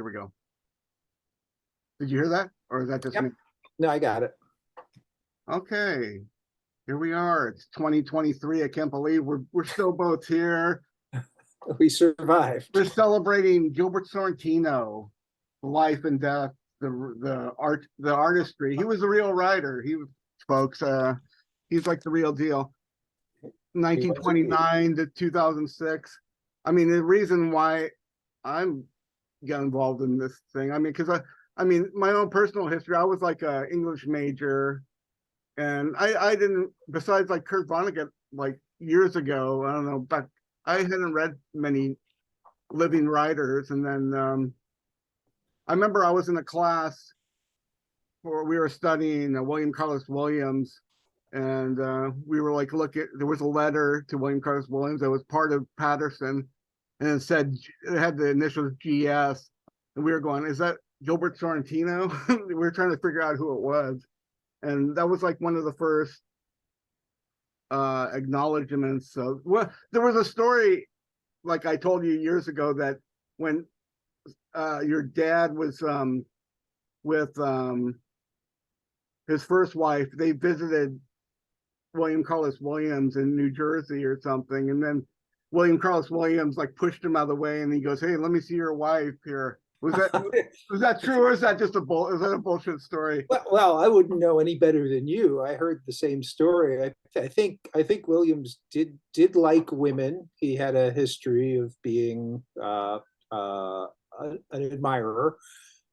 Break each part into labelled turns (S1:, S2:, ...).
S1: here we go. Did you hear that? Or is that just me?
S2: No, I got it.
S1: Okay. Here we are. It's 2023. I can't believe we're still both here.
S2: We survived.
S1: We're celebrating Gilbert Sorrentino, life and death, the artistry. He was a real writer. Folks, he's like the real deal. 1929 to 2006. I mean, the reason why I'm getting involved in this thing, I mean, because I mean, my own personal history, I was like an English major, and I didn't, besides like Kurt Vonnegut, like years ago, I don't know, but I hadn't read many living writers. And then I remember I was in a class where we were studying William Carlos Williams, and we were like, there was a letter to William Carlos Williams that was part of Patterson, and it had the initials GS, and we were going, is that Gilbert Sorrentino? We were trying to figure out who it was, and that was like one of the first acknowledgments. So, well, there was a story, like I told you years ago, that when your dad was with his first wife, they visited William Carlos Williams in New Jersey or something, and then William Carlos Williams like pushed him out of the way, and he goes, "Hey, let me see your wife here." Was that true, or is that just a bullshit story?
S2: Well, I wouldn't know any better than you. I heard the same story. I think Williams did like women. He had a history of being an admirer.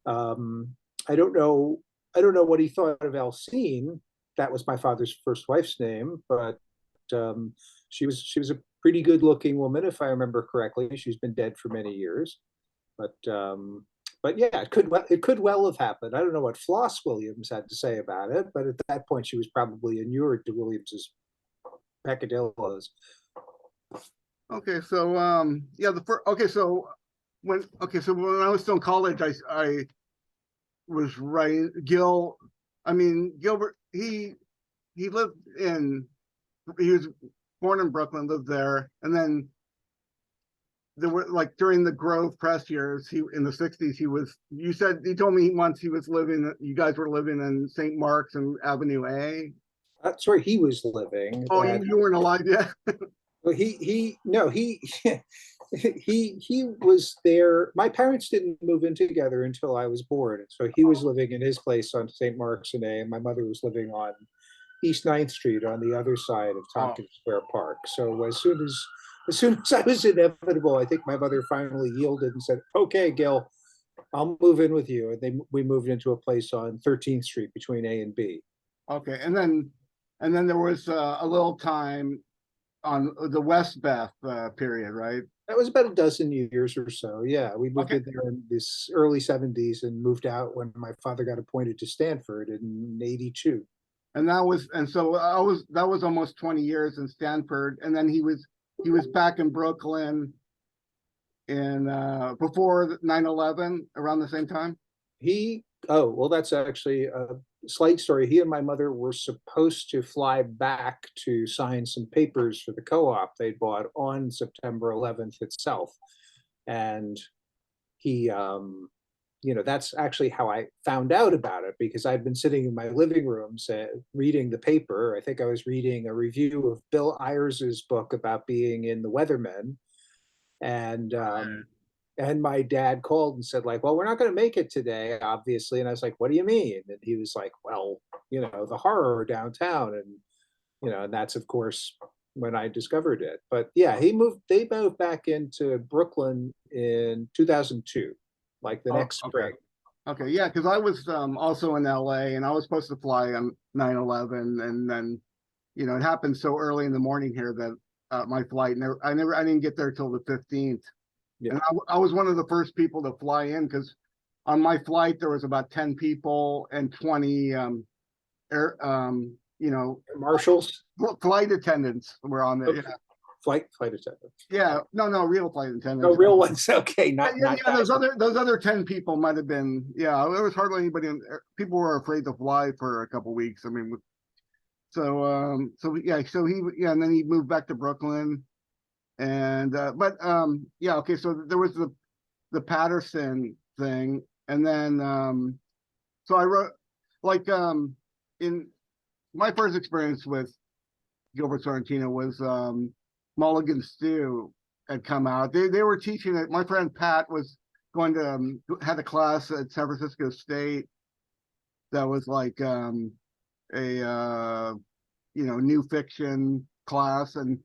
S2: I don't know what he thought of Alcine. That was my father's first wife's name, but she was a pretty good-looking woman, if I remember correctly. She's been dead for many years, but yeah, it could well have happened. I don't know what Floss Williams had to say about it, but at that point, she was probably inured to Williams's peccadillos.
S1: Okay, so yeah, when I was still in college, I was writing Gilbert. He was born in Brooklyn, lived there, and then there were like during the Grove Press years, in the 60s, he told me once you guys were living in St. Mark's and Avenue A.
S2: That's where he was living.
S1: Oh, you weren't alive yet?
S2: Well, he was there. My parents didn't move in together until I was born. So he was living in his place on St. Mark's and A, and my mother was living on East 9th Street on the other side of Tompkins Square Park. So as soon as I was inevitable, I think my mother finally yielded and said, "Okay, Gil, I'll move in with you." And we moved into a place on 13th Street between A and B.
S1: Okay, and then there was a little time on the West Beth period, right?
S2: That was about a dozen years or so. Yeah, we moved in there in this early 70s and moved out when my father got appointed to Stanford in 82.
S1: And that was almost 20 years in Stanford, and then he was back in Brooklyn in before 9/11, around the same time.
S2: That's actually a slight story. He and my mother were supposed to fly back to sign some papers for the co-op they'd bought on September 11th itself. And he, that's actually how I found out about it, because I'd been sitting in my living room reading the paper. I think I was reading a review of Bill Ayers's book about being in the Weathermen. And my dad called and said, like, "Well, we're not going to make it today, obviously." And I was like, "What do you mean?" And he was like, "Well, the horror downtown." And, and that's, of course, when I discovered it. But yeah, they moved back into Brooklyn in 2002, like the next spring.
S1: Okay, yeah, because I was also in LA, and I was supposed to fly on 9/11, and then, it happened so early in the morning here that my flight, I didn't get there till the 15th. Yeah. And I was one of the first people to fly in, because on my flight there was about 10 people and 20
S2: marshals,
S1: flight attendants were on there.
S2: Okay. Yeah. Flight attendants.
S1: Yeah, no, real flight attendants.
S2: No, real ones. Okay, not
S1: those other 10 people might have been. Yeah, there was hardly anybody. People were afraid to fly for a couple weeks. I mean, so and then he moved back to Brooklyn. And okay, so there was the Patterson thing. And then so I wrote like in my first experience with Gilbert Sorrentino was Mulligan Stew had come out. They were teaching it. My friend Pat was going to had a class at San Francisco State that was like a new fiction class, and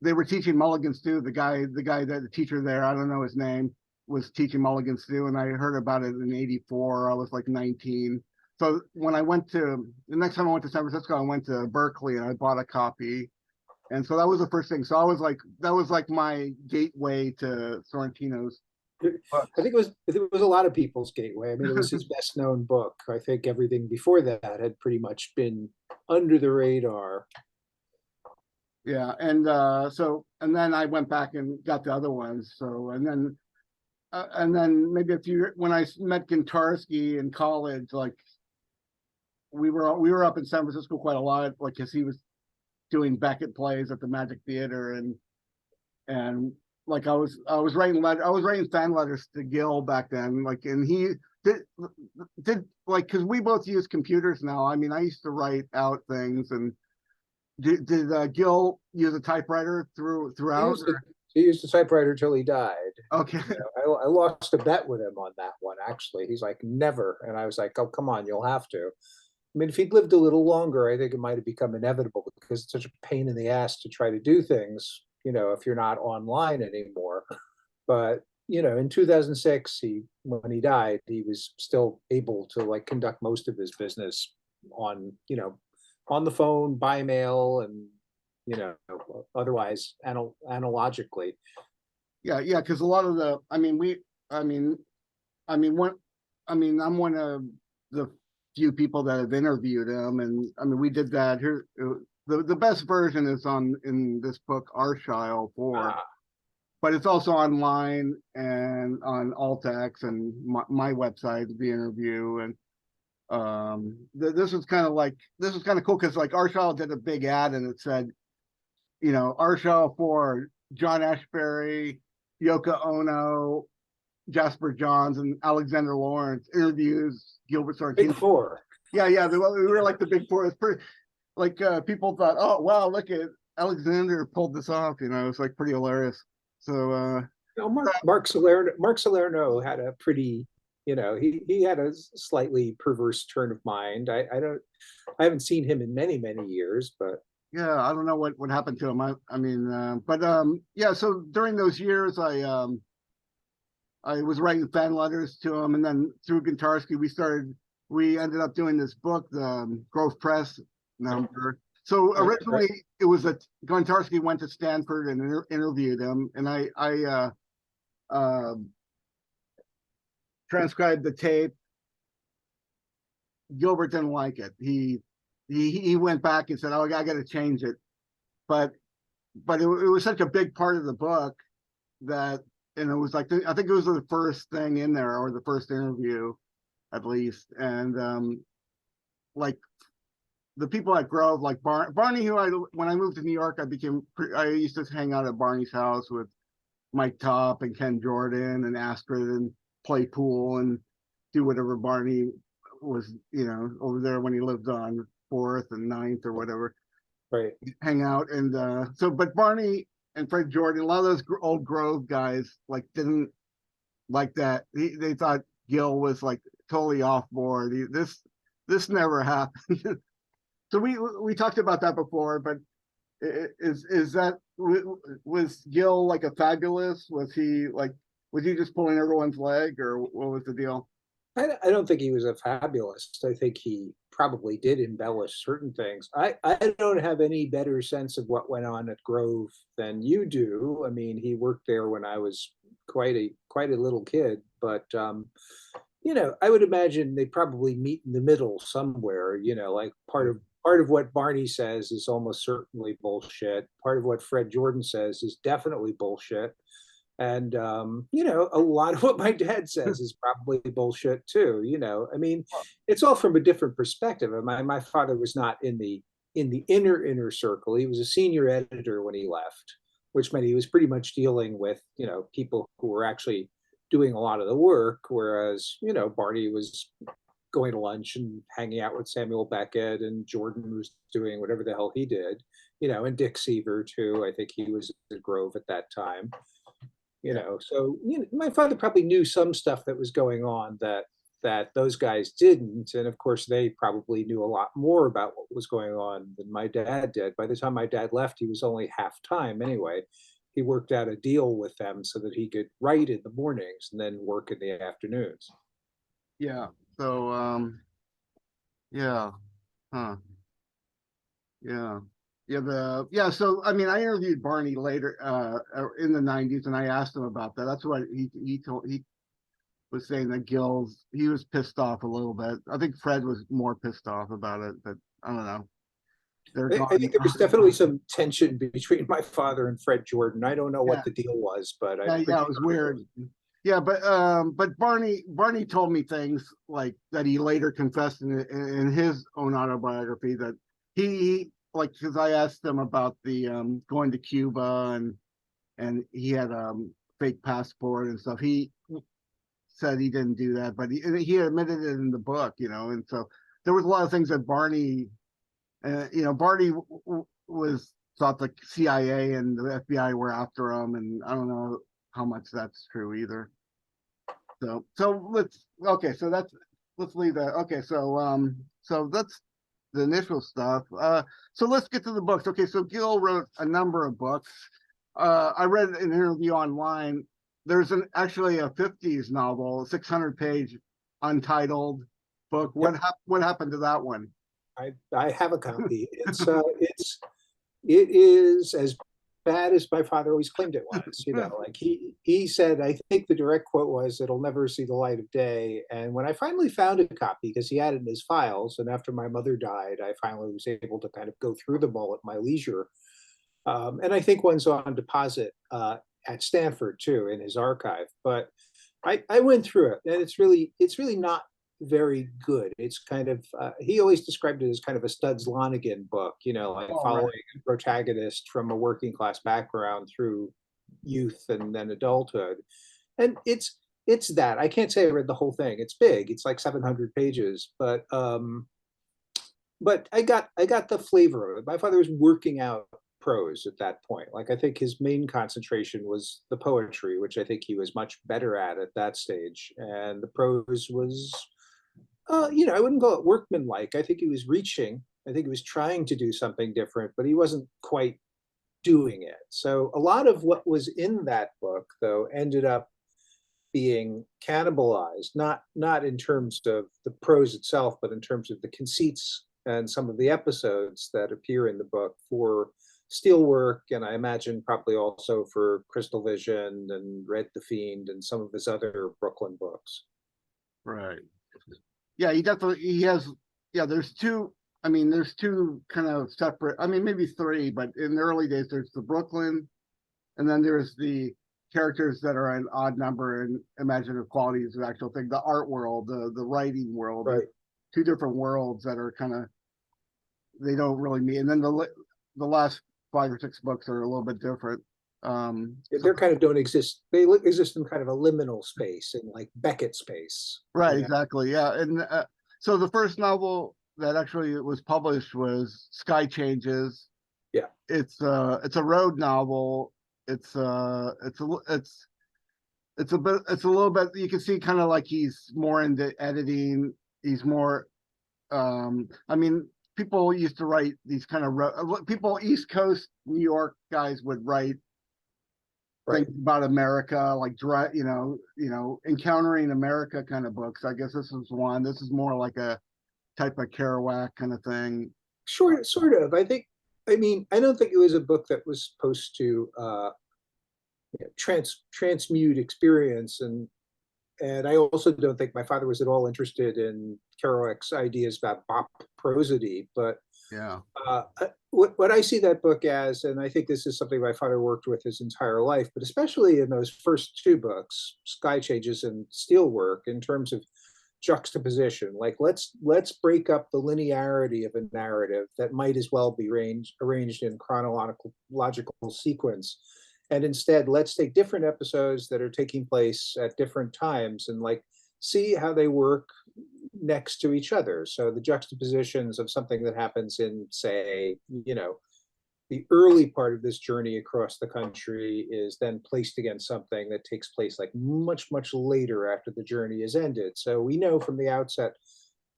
S1: they were teaching Mulligan Stew. The teacher there, I don't know his name, was teaching Mulligan Stew, and I heard about it in '84. I was like 19. So when the next time I went to San Francisco, I went to Berkeley and I bought a copy. And so that was the first thing. So that was like my gateway to Sorrentino's books.
S2: I think it was a lot of people's gateway. I mean, it was his best known book. I think everything before that had pretty much been under the radar.
S1: Yeah, and and then I went back and got the other ones. So and then maybe when I met Gintarski in college, like we were up in San Francisco quite a lot, like because he was doing Beckett plays at the Magic Theater, and like I was writing fan letters to Gil back then, like, and he did like, because we both use computers now. I mean, I used to write out things, and did Gil use a typewriter throughout?
S2: He used a typewriter till he died.
S1: Okay.
S2: I lost a bet with him on that one, actually. He's like, never. And I was like, oh, come on, you'll have to. I mean, if he'd lived a little longer, I think it might have become inevitable, because it's such a pain in the ass to try to do things, if you're not online anymore. But, in 2006, when he died, he was still able to like conduct most of his business on, on the phone, by mail, and, otherwise analogically.
S1: Yeah, because a lot of I'm one of the few people that have interviewed him, and I mean, we did that here. The best version is in this book, Arshile 4, but it's also online and on Altex and my website, the interview. And this was kind of cool, because like Arshile did a big ad and it said, Arshile 4, John Ashbery, Yoko Ono, Jasper Johns, and Alexander Lawrence interviews Gilbert Sorrentino.
S2: Big Four.
S1: Yeah, we were like the big four. It's pretty, like people thought, oh wow, look at Alexander pulled this off. It's like pretty hilarious. So
S2: Mark Salerno had a pretty, he had a slightly perverse turn of mind. I haven't seen him in many years, but
S1: yeah, I don't know what happened to him. Yeah. So during those years, I was writing fan letters to him, and then through Gintarski, we ended up doing this book, the Grove Press number. So originally it was Gintarski went to Stanford and interviewed him, and I transcribed the tape. Gilbert didn't like it. He went back and said, "Oh, I got to change it," but it was such a big part of the book that, and it was like I think it was the first thing in there, or the first interview, at least. And like the people at Grove, like Barney, when I moved to New York, I used to hang out at Barney's house with Mike Top and Ken Jordan and Astrid, and play pool and do whatever Barney was, over there when he lived on 4th and 9th or whatever.
S2: Right.
S1: Hang out. And but Barney and Fred Jordan, a lot of those old Grove guys, like, didn't like that. They thought Gil was like totally off board. This never happened. So we talked about that before, but was Gil like a fabulous? Was he just pulling everyone's leg, or what was the deal?
S2: I don't think he was a fabulist. I think he probably did embellish certain things. I don't have any better sense of what went on at Grove than you do. I mean, he worked there when I was quite a little kid, but I would imagine they probably meet in the middle somewhere. Like part of what Barney says is almost certainly bullshit. Part of what Fred Jordan says is definitely bullshit. And, a lot of what my dad says is probably bullshit too. I mean, it's all from a different perspective. My father was not in the inner circle. He was a senior editor when he left, which meant he was pretty much dealing with, people who were actually doing a lot of the work, whereas, you know, Barney was going to lunch and hanging out with Samuel Beckett, and Jordan was doing whatever the hell he did, you know, and Dick Seaver too. I think he was at Grove at that time, you
S1: Yeah.
S2: know. So, you know, my father probably knew some stuff that was going on that those guys didn't, and of course they probably knew a lot more about what was going on than my dad did. By the time my dad left, he was only half time anyway. He worked out a deal with them so that he could write in the mornings and then work in the afternoons.
S1: Yeah. So, yeah. Huh. Yeah. Yeah. So, I mean, I interviewed Barney later, in the 90s, and I asked him about that. That's what he was saying, that he was pissed off a little bit. I think Fred was more pissed off about it, but I don't know. They're
S2: I
S1: gone.
S2: think there was definitely some tension between my father and Fred Jordan. I don't know
S1: Yeah.
S2: what the deal was, but
S1: Yeah.
S2: I'm
S1: Yeah.
S2: pretty
S1: It was
S2: sure it
S1: weird.
S2: was.
S1: Yeah, but Barney told me things like that he later confessed in his own autobiography, that like, because I asked him about the going to Cuba, and he had fake passport and stuff. He said he didn't do that, but he admitted it in the book, you know. And so there was a lot of things that Barney, you know, Barney was thought the CIA and the FBI were after him, and I don't know how much that's true either. So let's leave that. Okay, so that's the initial stuff. So let's get to the books. Okay, so Gil wrote a number of books. I read an interview online. There's actually a 50s novel, a 600-page untitled book.
S2: Yep,
S1: What happened to that one?
S2: I have a copy. It is as bad as my father always claimed it was. You know, like he said, I think the direct quote was, "It'll never see the light of day." And when I finally found a copy, because he had it in his files, and after my mother died, I finally was able to kind of go through them all at my leisure. And I think one's on deposit at Stanford too in his archive. But I went through it, and it's really not very good. It's kind of he always described it as kind of a Studs Lonigan book, you know, like
S1: Oh,
S2: following
S1: right.
S2: a protagonist from a working class background through youth and then adulthood. And it's that. I can't say I read the whole thing. It's big. It's like 700 pages, but I got the flavor of it. My father was working out prose at that point. Like I think his main concentration was the poetry, which I think he was much better at that stage, and the prose was, you know, I wouldn't call it workmanlike. I think he was reaching. I think he was trying to do something different, but he wasn't quite doing it. So a lot of what was in that book, though, ended up being cannibalized, not in terms of the prose itself, but in terms of the conceits and some of the episodes that appear in the book for Steelwork, and I imagine probably also for Crystal Vision and Red the Fiend and some of his other Brooklyn books.
S1: Right. Yeah, he has. Yeah, there's two. I mean, there's two kind of separate. I mean, maybe three, but in the early days, there's the Brooklyn, and then there's the characters that are an odd number and imaginative qualities of actual thing. The art world, the writing world.
S2: Right.
S1: Two different worlds that are kind of, they don't really meet. And then the last 5 or 6 books are a little bit different. So
S2: They're kind of don't exist. They exist in kind of a liminal space, in like Beckett space.
S1: right,
S2: You know?
S1: exactly, yeah. And so the first novel that actually was published was Sky Changes.
S2: Yeah.
S1: It's a road novel. It's a little bit, you can see kind of like he's more into editing. He's more, I mean, people used to write these kind of people East Coast New York guys would write
S2: Right.
S1: things about America, like encountering America kind of books. I guess this is one. This is more like a type of Kerouac kind of thing.
S2: Sort of. I think. I mean, I don't think it was a book that was supposed to transmute experience, and I also don't think my father was at all interested in Kerouac's ideas about bop prosody. But
S1: Yeah.
S2: what I see that book as, and I think this is something my father worked with his entire life, but especially in those first two books, Sky Changes and Steelwork, in terms of juxtaposition. Like let's break up the linearity of a narrative that might as well be arranged in chronological sequence, And instead, let's take different episodes that are taking place at different times and like see how they work next to each other. So the juxtapositions of something that happens in, say, the early part of this journey across the country is then placed against something that takes place like much, much later after the journey is ended. So we know from the outset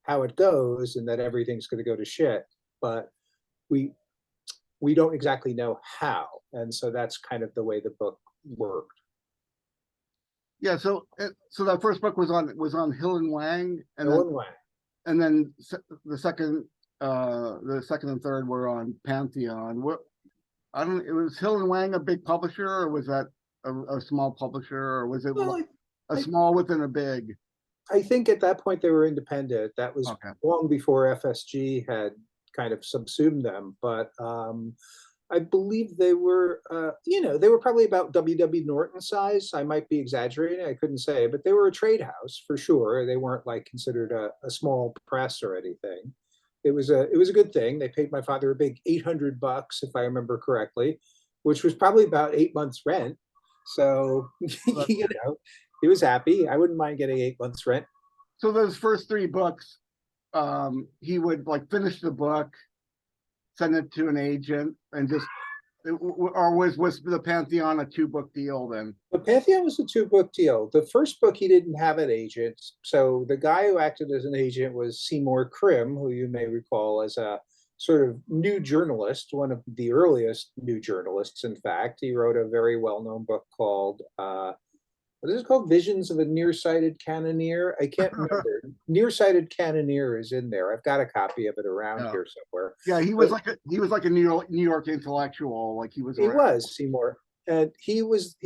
S2: how it goes and that everything's going to go to shit, but we we don't exactly know how. And so that's kind of the way the book worked.
S1: Yeah, so that first book was on Hill and Wang,
S2: Ellen Wang.
S1: and then the second and third were on Pantheon. What I don't it was Hill and Wang a big publisher, or was that a small publisher, or was it
S2: Well,
S1: a
S2: I,
S1: small within a big?
S2: I think at that point they were independent. That was
S1: Okay.
S2: long before FSG had kind of subsumed them. But I believe they were, they were probably about W.W. Norton size. I might be exaggerating. I couldn't say, but they were a trade house for sure. They weren't like considered a small press or anything. It was a good thing. They paid my father a big $800, if I remember correctly, which was probably about 8 months' rent. So he was happy. I wouldn't mind getting 8 months' rent.
S1: So those first three books, he would like finish the book, send it to an agent, and just or was the Pantheon a 2-book deal then?
S2: But Pantheon was a two-book deal. The first book, he didn't have an agent. So the guy who acted as an agent was Seymour Krim, who you may recall as a sort of new journalist, one of the earliest new journalists, in fact. He wrote a very well-known book called, what is it called? Visions of a Nearsighted Cannoneer. I can't remember. Nearsighted Cannoneer is in there. I've got a copy of it around
S1: Yeah,
S2: here somewhere.
S1: yeah,
S2: But
S1: he was like a New York intellectual, like he was
S2: he
S1: around.
S2: was Seymour, and he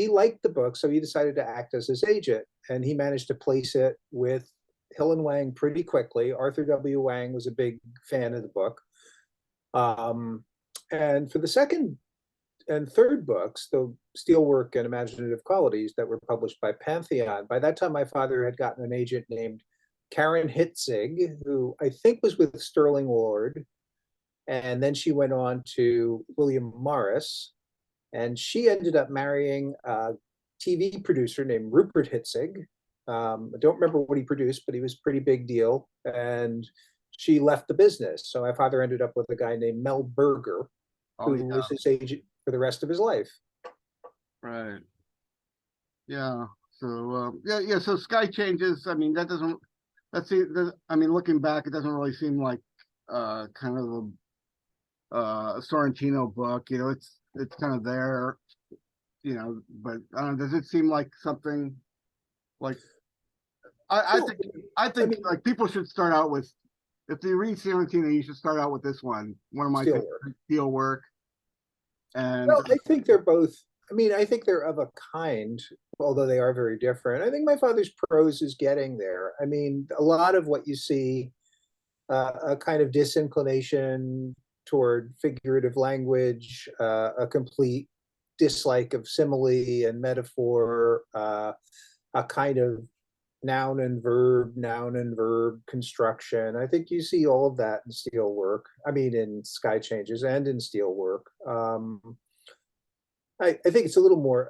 S2: liked the book, so he decided to act as his agent, and he managed to place it with Hill and Wang pretty quickly. Arthur W. Wang was a big fan of the book, and for the second and third books, the Steelwork and Imaginative Qualities that were published by Pantheon, by that time my father had gotten an agent named Karen Hitzig, who I think was with Sterling Ward, and then she went on to William Morris, and she ended up marrying a TV producer named Rupert Hitzig. I don't remember what he produced, but he was a pretty big deal. And she left the business. So my father ended up with a guy named Mel Berger,
S1: Oh
S2: who
S1: yeah,
S2: was his agent for the rest of his life.
S1: right. Yeah. So yeah. So Sky Changes. I mean, that doesn't. I mean, looking back, it doesn't really seem like kind of a Sorrentino book. It's kind of there. But I don't know. Does it seem like something like I
S2: Well,
S1: think I
S2: I
S1: think
S2: mean,
S1: like people should start out with, if you read Sorrentino, you should start out with this one. One of my favorite
S2: Steelwork.
S1: steel work. And
S2: Well, I think they're both. I mean, I think they're of a kind, although they are very different. I think my father's prose is getting there. I mean, a lot of what you see, a kind of disinclination toward figurative language, a complete dislike of simile and metaphor, a kind of noun and verb construction. I think you see all of that in Steelwork. I mean, in Sky Changes and in Steelwork. I think it's a little more,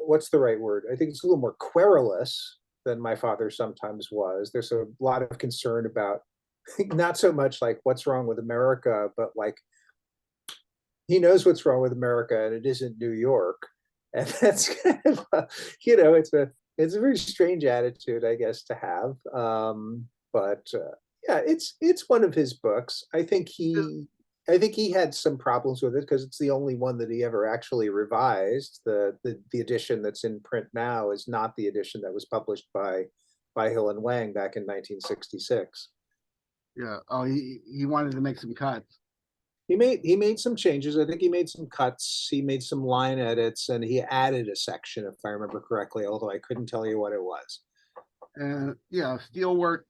S2: what's the right word? I think it's a little more querulous than my father sometimes was. There's a lot of concern about not so much like what's wrong with America, but like he knows what's wrong with America and it isn't New York. And that's kind of, it's a very strange attitude, I guess, to have. But yeah, it's one of his books. I think he had some problems with it because it's the only one that he ever actually revised. The edition that's in print now is not the edition that was published by Hill and Wang back in 1966.
S1: yeah, oh, he wanted to make some cuts.
S2: He made some changes. I think he made some cuts. He made some line edits, and he added a section, if I remember correctly. Although I couldn't tell you what it was.
S1: And yeah, Steelwork.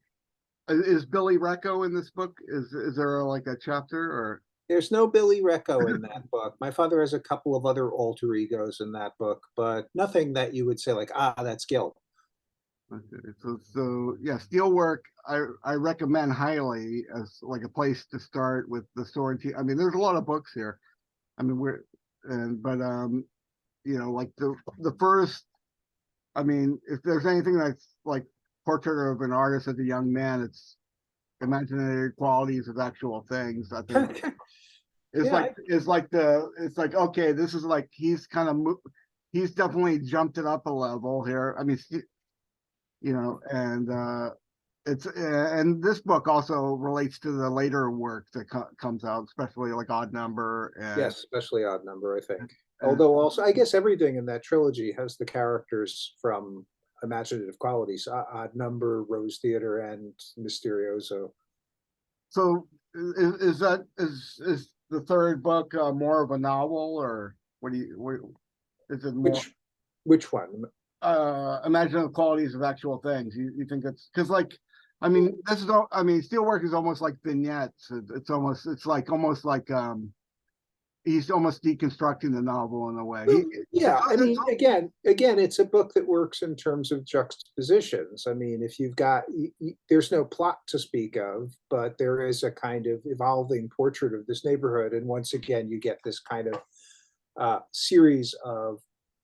S1: Is Billy Recco in this book? Is there like a chapter or?
S2: There's no Billy Recco in that book. My father has a couple of other alter egos in that book, but nothing that you would say like, that's Gil.
S1: Okay, so yeah, Steelwork. I recommend highly as like a place to start with the Sorrentino. I mean, there's a lot of books here. I mean, we're and but like the first, I mean, if there's anything that's like Portrait of an Artist as a Young Man, it's imaginary qualities of actual things. I think it's
S2: Yeah,
S1: like it's like okay, this is like he's definitely jumped it up a level here. I mean, and and this book also relates to the later work that comes out, especially like Odd Number
S2: yes, especially Odd Number, I think.
S1: and
S2: Although also, I guess everything in that trilogy has the characters from imaginative qualities. Odd Number, Rose Theater, and Mysterioso.
S1: so is the third book more of a novel, or what is it more
S2: Which one?
S1: imaginative qualities of actual things? You think it's because like I mean this is all I mean Steelwork is almost like vignettes. It's like almost like he's almost deconstructing the novel in a way.
S2: Well, yeah, I
S1: It's
S2: mean, again, it's a book that works in terms of juxtapositions. I mean, if you've got, there's no plot to speak of, but there is a kind of evolving portrait of this neighborhood. And once again, you get this kind of series of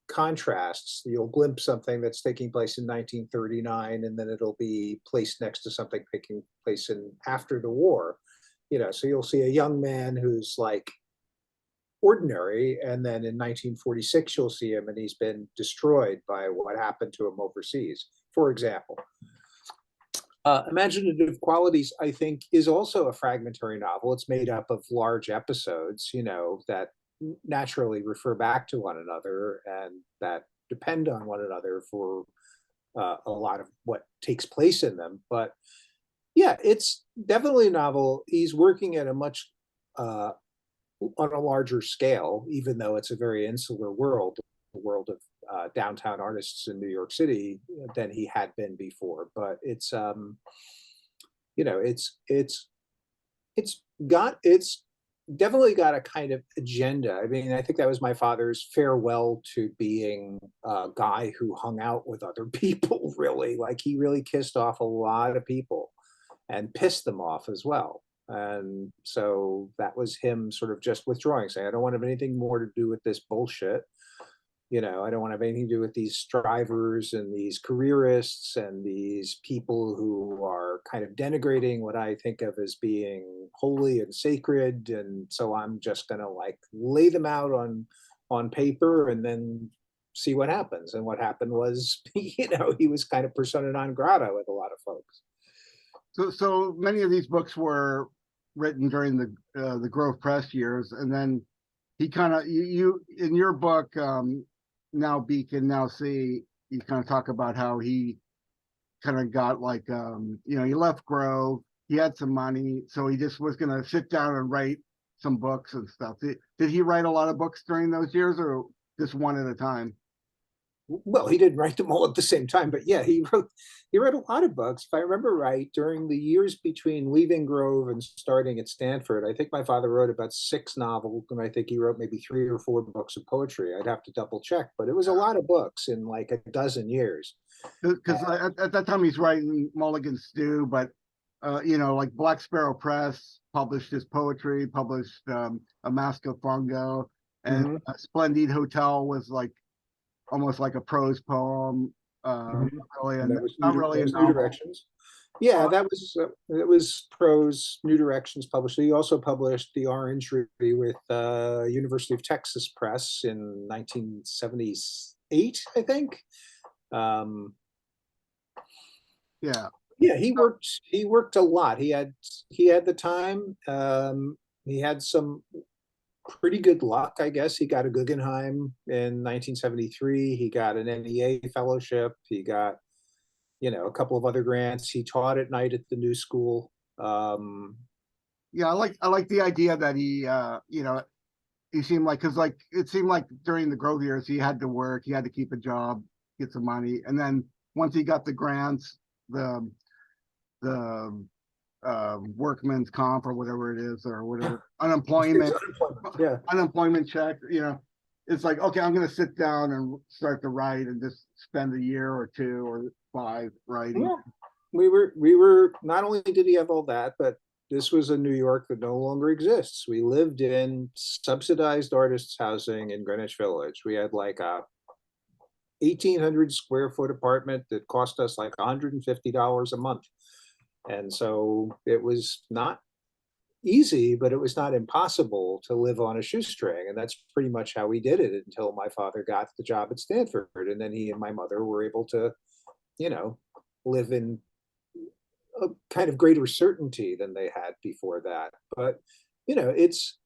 S2: contrasts. You'll glimpse something that's taking place in 1939, and then it'll be placed next to something taking place in after the war. So you'll see a young man who's like ordinary, and then in 1946 you'll see him and he's been destroyed by what happened to him overseas, for example. Imaginative Qualities, I think, is also a fragmentary novel. It's made up of large episodes, that naturally refer back to one another and that depend on one another for a lot of what takes place in them. But yeah, it's definitely a novel. He's working at a much on a larger scale, even though it's a very insular world, the world of downtown artists in New York City, than he had been before. But it's it's definitely got a kind of agenda. I mean, I think that was my father's farewell to being a guy who hung out with other people, really. Like, he really kissed off a lot of people and pissed them off as well. And so that was him sort of just withdrawing, saying, I don't want to have anything more to do with this bullshit. I don't want to have anything to do with these strivers and these careerists and these people who are kind of denigrating what I think of as being holy and sacred. And so I'm just going to like lay them out on paper and then see what happens. And what happened was, he was kind of persona non grata with a lot of folks.
S1: so many of these books were written during the Grove Press years, and then he kind of you in your book Now Beacon Now See, you kind of talk about how he kind of got like he left Grove, he had some money, so he just was going to sit down and write some books and stuff. Did he write a lot of books during those years, or just one at a time?
S2: Well, he didn't write them all at the same time, but yeah, he wrote a lot of books. If I remember right, during the years between leaving Grove and starting at Stanford, I think my father wrote about 6 novels, and I think he wrote maybe 3 or 4 books of poetry. I'd have to double check, but it was a lot of books in like a dozen years.
S1: Because at that time he's writing Mulligan Stew, but like Black Sparrow Press published his poetry, published A Mask of Fungo, and
S2: Mm-hmm.
S1: Splendid Hotel was like almost like a prose poem,
S2: Mm-hmm.
S1: really,
S2: And that was
S1: not really a
S2: New
S1: novel.
S2: Directions. Yeah,
S1: Uh,
S2: that was prose. New Directions published. He also published The Orange Tree with University of Texas Press in 1978, I think. Um,
S1: yeah,
S2: yeah, he worked a lot. He had the time. He had some pretty good luck, I guess. He got a Guggenheim in 1973. He got an NEA fellowship. He got, a couple of other grants. He taught at night at the New School.
S1: yeah. I like the idea that he seemed like because like it seemed like during the Grove years he had to work, he had to keep a job, get some money, and then once he got the grants, the workman's comp or whatever it is, or whatever unemployment
S2: Yeah.
S1: unemployment check, it's like, okay, I'm going to sit down and start to write and just spend a year or 2 or 5 writing.
S2: Yeah. We were not only did he have all that, but this was a New York that no longer exists. We lived in subsidized artists' housing in Greenwich Village. We had like a 1,800 square foot apartment that cost us like $150 a month. And so it was not easy, but it was not impossible to live on a shoestring. And that's pretty much how we did it until my father got the job at Stanford. And then he and my mother were able to, you know, live in a kind of greater certainty than they had before that. But, you know, it's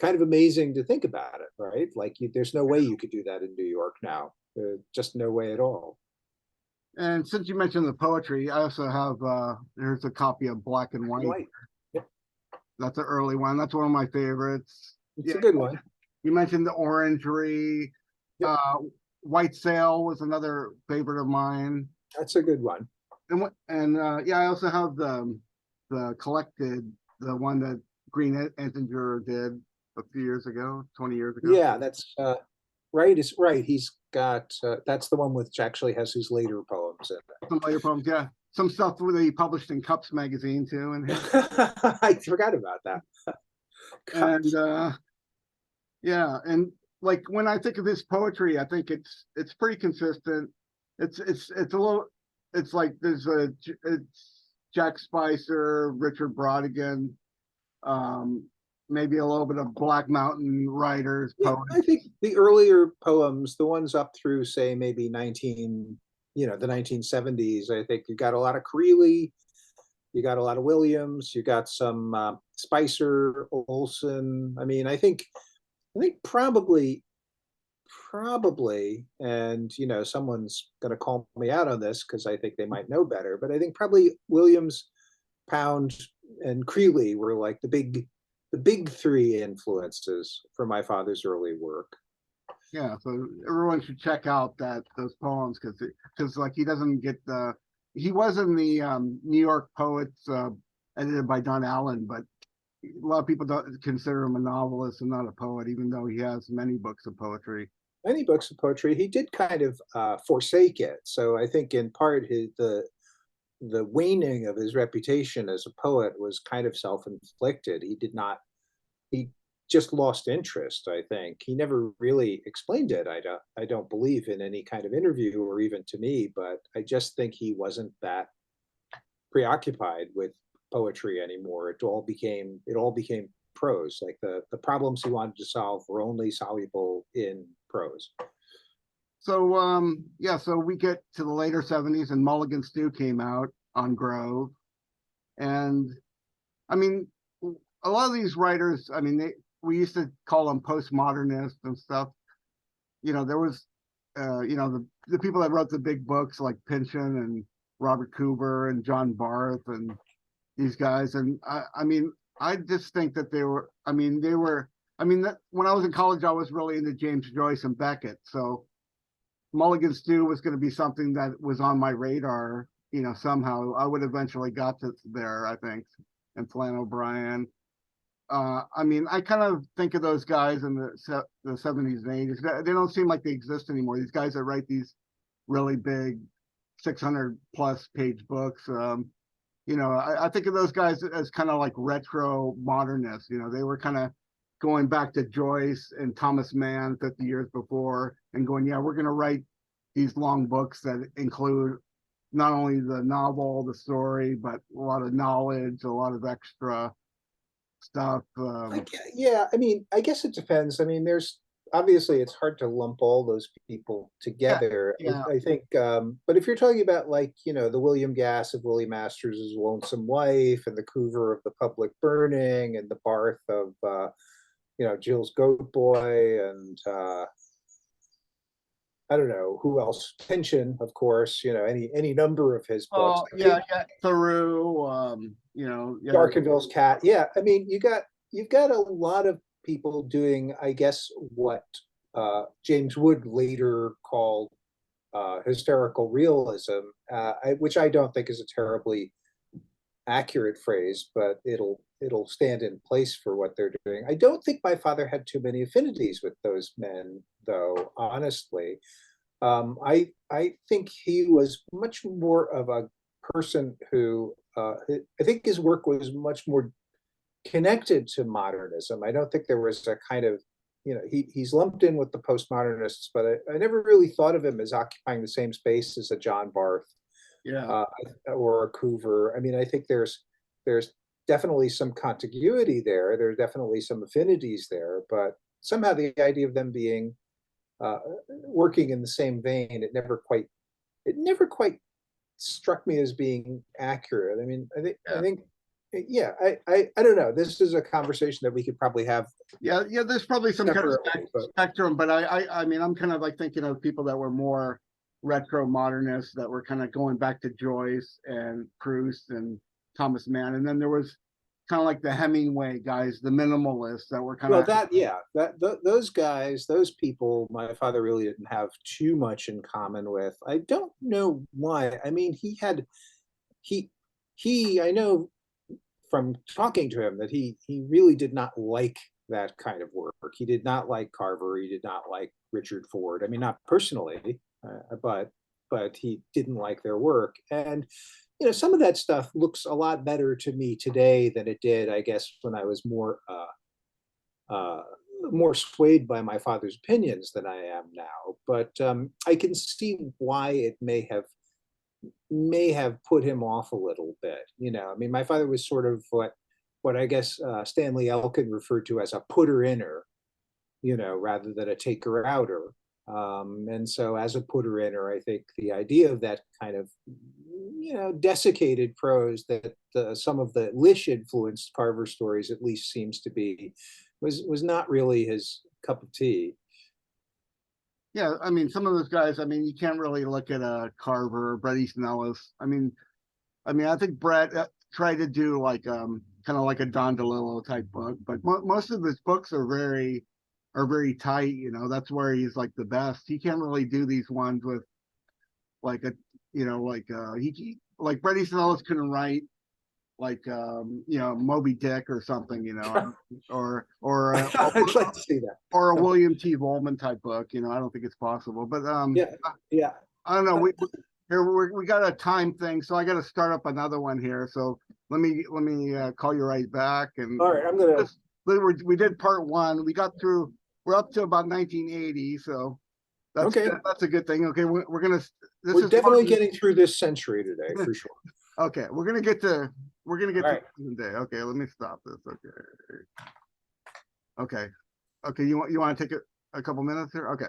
S2: kind of amazing to think about it, right? Like there's no way you could do that in New York now. Just no way at all.
S1: And since you mentioned the poetry, I also have there's a copy of Black and White.
S2: Right. Yep.
S1: That's an early one. That's one of my favorites.
S2: It's
S1: Yeah,
S2: a good one.
S1: you mentioned the Orangery.
S2: Yep.
S1: White Sail was another favorite of mine.
S2: That's a good one.
S1: And yeah, I also have the collected, the one that Green Entinger did a few years ago, 20 years ago.
S2: Yeah, that's right. Is right. He's got that's the one which actually has his later poems in it.
S1: Some later poems, yeah. Some stuff that he published in Cups magazine too, and
S2: I forgot about that.
S1: and yeah, and like when I think of his poetry, I think it's pretty consistent. It's a little, it's like it's Jack Spicer, Richard Brodigan, maybe a little bit of Black Mountain writers,
S2: Yeah,
S1: poets.
S2: I think the earlier poems, the ones up through say maybe 19, the 1970s, I think you got a lot of Creeley, you got a lot of Williams, you got some Spicer, Olson. I mean, I think probably, and someone's going to call me out on this because I think they might know better, but I think probably Williams, Pound, and Creeley were like the big three influences for my father's early work.
S1: Yeah, so everyone should check out those poems because like he doesn't get he was in the New York Poets edited by Don Allen, but a lot of people don't consider him a novelist and not a poet, even though he has many books of poetry.
S2: Many books of poetry, he did kind of forsake it. So I think in part the waning of his reputation as a poet was kind of self-inflicted. He just lost interest, I think. He never really explained it. I don't believe in any kind of interview or even to me, but I just think he wasn't that preoccupied with poetry anymore. It all became prose. Like the problems he wanted to solve were only soluble in prose.
S1: So yeah, so we get to the later 70s and Mulligan Stew came out on Grove. And I mean, a lot of these writers, I mean, we used to call them postmodernists and stuff. There was the people that wrote the big books like Pynchon and Robert Cooper and John Barth and these guys. And I mean, I just think that when I was in college, I was really into James Joyce and Beckett. So Mulligan Stew was going to be something that was on my radar. Somehow I would eventually got to there, I think, and Flann O'Brien. I mean, I kind of think of those guys in the 70s and 80s. They don't seem like they exist anymore. These guys that write these really big 600 plus page books. I think of those guys as kind of like retro modernists. They were kind of going back to Joyce and Thomas Mann 50 years before and going, yeah, we're going to write these long books that include not only the novel, the story, but a lot of knowledge, a lot of extra stuff.
S2: Yeah, I mean, I guess it depends. I mean, there's obviously it's hard to lump all those people together.
S1: Yeah.
S2: I think, but if you're talking about like, the William Gass of Willie Masters' Lonesome Wife and the Coover of The Public Burning and the Barth of, Jill's Goat Boy and I don't know who else. Pynchon, of course. Any number of his books.
S1: Oh yeah, Thoreau. Yeah.
S2: Darkenville's Cat. Yeah, I mean, you've got a lot of people doing, I guess, what James Wood later called hysterical realism, which I don't think is a terribly accurate phrase, but it'll stand in place for what they're doing. I don't think my father had too many affinities with those men, though, honestly. I think he was much more of a person who I think his work was much more connected to modernism. I don't think there was a kind of, he's lumped in with the postmodernists, but I never really thought of him as occupying the same space as a John Barth
S1: Yeah.
S2: or a Coover. I mean, I think there's definitely some contiguity there. There's definitely some affinities there, but somehow the idea of them being working in the same vein, it never quite struck me as being accurate. I mean, I think, yeah, I don't know. This is a conversation that we could probably have
S1: Yeah, there's probably some kind of
S2: separately, but
S1: spectrum, but I mean, I'm kind of like thinking of people that were more retro modernists that were kind of going back to Joyce and Proust and Thomas Mann, and then there was kind of like the Hemingway guys, the minimalists that were kind
S2: well,
S1: of
S2: those guys, those people, my father really didn't have too much in common with. I don't know why. I mean, he I know from talking to him that he really did not like that kind of work. He did not like Carver. He did not like Richard Ford. I mean, not personally, but he didn't like their work. And some of that stuff looks a lot better to me today than it did, I guess, when I was more swayed by my father's opinions than I am now. But I can see why it may have put him off a little bit. I mean, my father was sort of what I guess Stanley Elkin referred to as a putter-inner, rather than a taker-outer. And so as a putter-inner, I think the idea of that kind of, desiccated prose that some of the Lish influenced Carver stories at least seems to be, was not really his cup of tea.
S1: yeah. I mean, some of those guys. I mean, you can't really look at a Carver or Bret Easton Ellis. I think Brett tried to do like kind of like a Don DeLillo type book, but most of his books are very tight. That's where he's like the best. He can't really do these ones with like a he like Bret Easton Ellis couldn't write like Moby Dick or something,
S2: I'd like to see that.
S1: or a William T. Volman type book. I don't think it's possible. But
S2: Yeah, yeah.
S1: I don't know. We got a time thing, so I got to start up another one here. So let me call you right back. And
S2: All right, I'm gonna.
S1: we did part one. We got through. We're up to about 1980, so
S2: Okay,
S1: that's a good thing. Okay, we're gonna.
S2: we're definitely getting through this century today for sure.
S1: Okay, we're gonna get to
S2: All
S1: the
S2: right.
S1: present day. Okay, let me stop this. Okay. You want to take a couple minutes here? Okay.